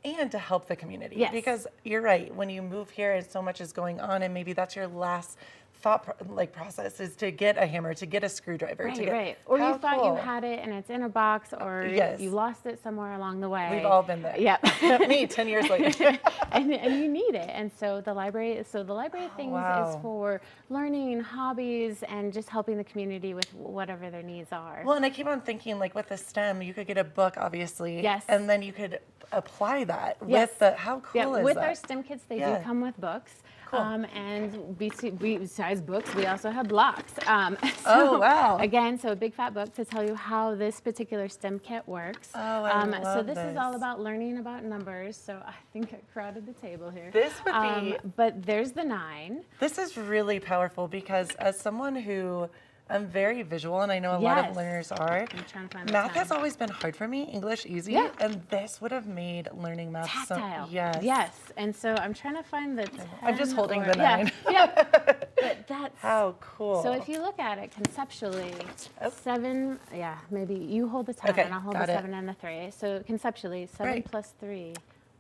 And to help the community. Yes. Because you're right, when you move here and so much is going on, and maybe that's your last thought process is to get a hammer, to get a screwdriver. to get, Right. Or How you thought cool. you had it and it's in a box, or Yes. you lost it somewhere along the way. We've all been there. Yep. Me, 10 years later. and you need it. And so the library of things Wow. is for learning, hobbies, and just helping the community with whatever their needs are. Well, and I keep on thinking, like with the STEM, you could get a book, obviously. Yes. And then you could apply that Yes. with the, how cool is with that? our STEM kits, they Yeah. do come with books. Cool. And besides books, we also have blocks. Oh, wow. Again, so a big fat book to tell you how this particular STEM kit works. Oh, I So love this is all this. about learning about numbers. So I think I crowded the table here. This would be- But there's the 9. This is really powerful because as someone who, I'm very visual, and I know a lot of Yes. learners are. I'm trying to find the Math 10. has always been hard for me, English easy, Yeah. and this would have made learning math Tactile. so, yes. Yes. And so I'm trying to find the 10. I'm just holding or- the 9. Yeah. But that's How cool. So if you look at it conceptually, Oh. 7, maybe you hold the 10 Okay, and I'll hold got the it. 7 and the 3. So conceptually, 7 Right. plus 3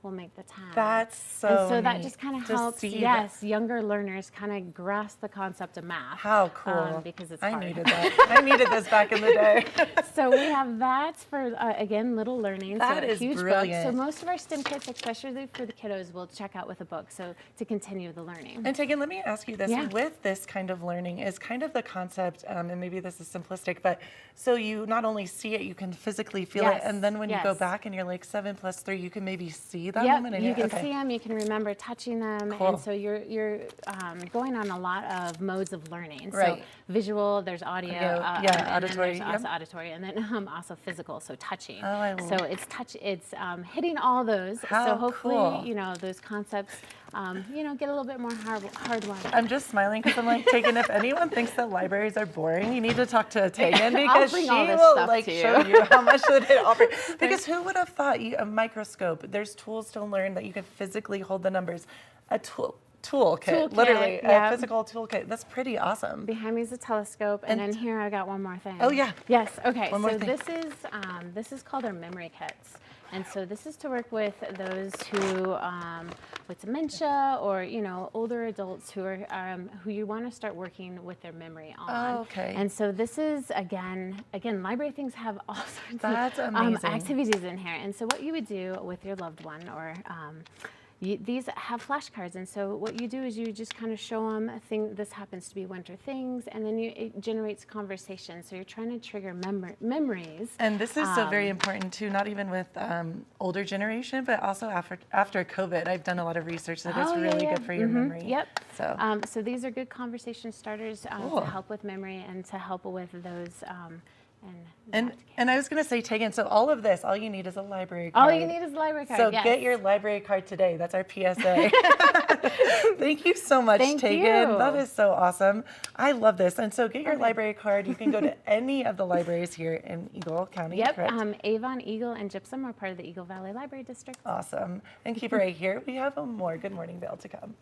will make the 10. That's so And so that neat just kind of to helps, see yes, younger learners kind of grasp the concept of math. How cool. Because it's I hard. needed that. I needed this back in the day. So we have that for, again, little learning. That so is huge brilliant. Book. So most of our STEM kits, especially for the kiddos, will check out with a book, so to continue the learning. And Tegan, let me ask you this. Yeah. With this kind of learning is kind of the concept, and maybe this is simplistic, but so you not only see it, you can physically feel Yes, it, and then when you go yes. back and you're like 7 plus 3, you can maybe see that Yep, moment. And you can okay. see them, you can remember touching them, Cool. and so you're going on a lot of modes of learning. Right. So visual, there's audio, Yeah, and then auditory, there's also yep. auditory, and then also physical, so touching. Oh, I So love- it's hitting all those. How so hopefully, cool. you know, those concepts, get a little bit more hard one. I'm just smiling because I'm like, Tegan, if anyone thinks that libraries are boring, you need to talk to Tegan I'll because bring she all this will stuff like to you. show you how much that it offers. Because who would have thought a microscope, there's tools to learn that you can physically hold the numbers. A tool, toolkit, literally a physical toolkit. That's pretty awesome. Behind me is a telescope, and then here I got one more thing. Oh yeah. Yes. Okay. One more So thing. this is called our memory kits, and so this is to work with those who with dementia or older adults who are who you want to start working with their memory on. Oh, okay. And so this is again library things have all sorts of activities in here. And so what you would do with your loved one or these have flashcards, and so what you do is you just kind of show them a thing. This happens to be winter things, and then it generates conversation. So you're trying to trigger memories. And this is so very important too, not even with older generation, but also after COVID. I've done a lot of research that it's really good for your memory. Yep. So so these are good conversation starters to help with memory and to help with those. And I was going to say, Tegan, so all of this, all you need is a library card. All you need is a library card, So yes. get your library card today. That's our PSA. Thank you so much, Tegan. That is so awesome. I love this. And so get your library card. You can go to any of the libraries here in Eagle County. Yep, correct? Avon, Eagle, and Gypsum are part of the Eagle Valley Library District. Awesome. And keep it right here. We have more Good Morning Vail to come.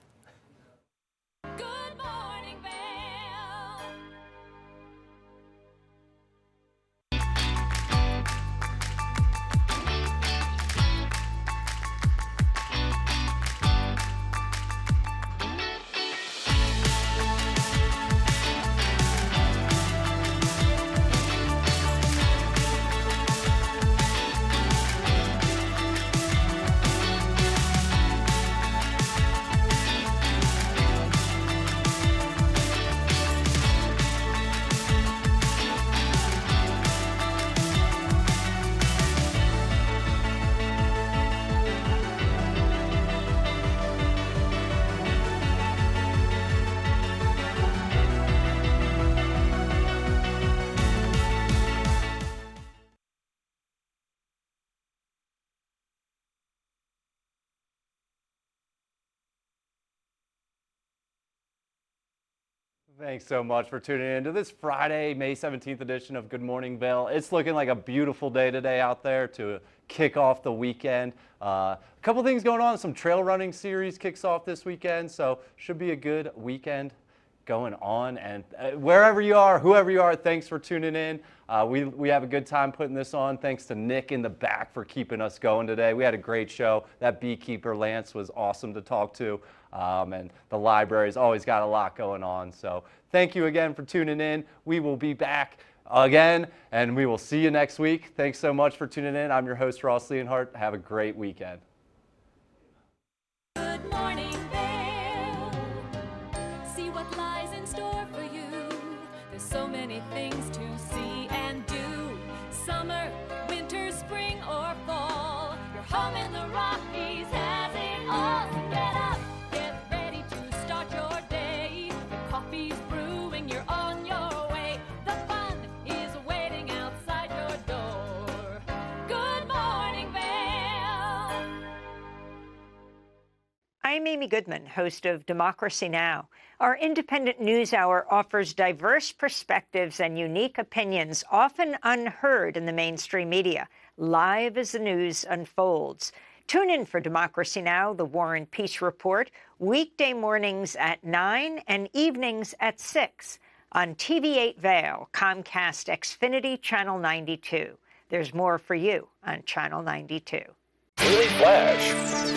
Thanks so much for tuning in to this Friday, May 17th edition of Good Morning Vail. It's looking like a beautiful day today out there to kick off the weekend. A couple things going on. Some trail running series kicks off this weekend, so should be a good weekend going on. And wherever you are, whoever you are, thanks for tuning in. We have a good time putting this on. Thanks to Nick in the back for keeping us going today. We had a great show. That beekeeper, Lance, was awesome to talk to. And the library's always got a lot going on. So thank you again for tuning in. We will be back again, and we will see you next week. Thanks so much for tuning in. I'm your host, Ross Leonhardt. Have a great weekend. Good morning, Vail. See what lies in store for you. There's so many things to see and do. Summer, winter, spring, or fall. Your home in the Rockies has it all. So get up, get ready to start your day. The coffee's brewing, you're on your way. The fun is waiting outside your door. Good morning, Vail. I'm Amy Goodman, host of Democracy Now! Our independent news hour offers diverse perspectives and unique opinions, often unheard in the mainstream media, live as the news unfolds. Tune in for Democracy Now!, the War and Peace Report, weekday mornings at 9 and evenings at 6 on TV8 Vail, Comcast Xfinity Channel 92. There's more for you on Channel 92. Daily Flash.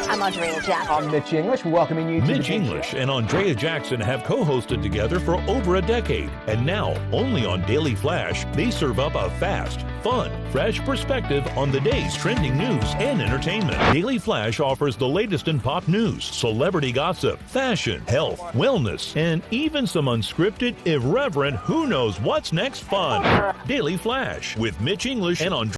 I'm Andrea Jackson. I'm Mitch English, welcoming you to Mitch English and Andrea Jackson have co-hosted together for over a decade. And now, only on Daily Flash, they serve up a fast, fun, fresh perspective on the day's trending news and entertainment. Daily Flash offers the latest in pop news, celebrity gossip, fashion, health, wellness, and even some unscripted, irreverent, who knows what's next fun. Daily Flash with Mitch English and Andrea